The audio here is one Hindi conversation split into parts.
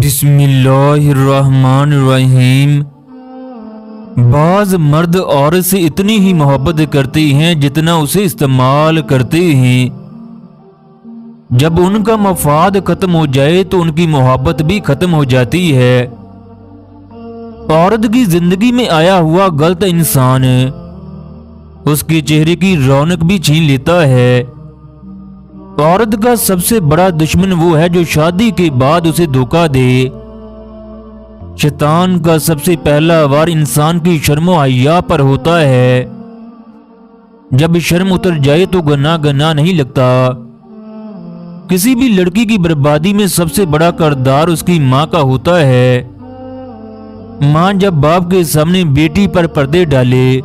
बिस्मिल्लाहिर्रहमानिर्रहीम। बाज मर्द औरत से इतनी ही मोहब्बत करते हैं जितना उसे इस्तेमाल करते हैं। जब उनका मफाद खत्म हो जाए तो उनकी मोहब्बत भी खत्म हो जाती है। औरत की जिंदगी में आया हुआ गलत इंसान उसके चेहरे की रौनक भी छीन लेता है। औरत का सबसे बड़ा दुश्मन वो है जो शादी के बाद उसे धोखा दे। शैतान का सबसे पहला वार इंसान की शर्मो हया पर होता है। जब शर्म उतर जाए तो गना गना नहीं लगता। किसी भी लड़की की बर्बादी में सबसे बड़ा किरदार उसकी माँ का होता है। माँ जब बाप के सामने बेटी पर पर्दे डाले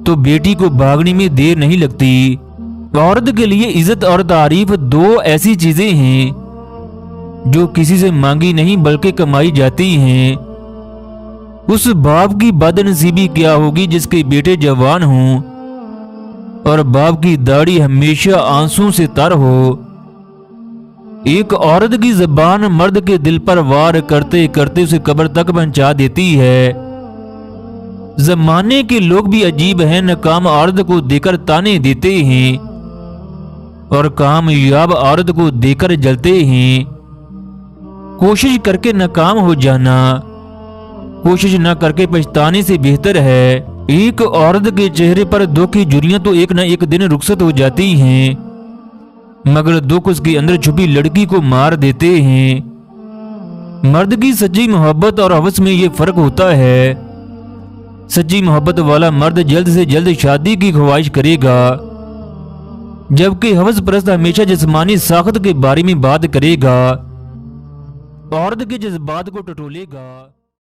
तो बेटी को भागने में देर नहीं लगती। औरत के लिए इज्जत और तारीफ दो ऐसी चीजें हैं जो किसी से मांगी नहीं बल्कि कमाई जाती हैं। उस बाप की बदनसीबी क्या होगी जिसके बेटे जवान हों और बाप की दाढ़ी हमेशा आंसू से तर हो। एक औरत की जबान मर्द के दिल पर वार करते करते उसे कब्र तक पहुंचा देती है। जमाने के लोग भी अजीब हैं, नाकाम औरत को देकर ताने देते हैं और कामयाब औरत को देकर जलते हैं। कोशिश करके नाकाम हो जाना कोशिश न करके पछताने से बेहतर है। एक औरत के चेहरे पर दुख की झुर्रियां तो एक न एक दिन रुखसत हो जाती हैं, मगर दुख उसके अंदर छुपी लड़की को मार देते हैं। मर्द की सच्ची मोहब्बत और हवस में ये फर्क होता है। सच्ची मोहब्बत वाला मर्द जल्द से जल्द शादी की ख्वाहिश करेगा, जबकि हवस परस्त हमेशा जिस्मानी साख्त के बारे में बात करेगा, औरत के जज्बात को टटोलेगा।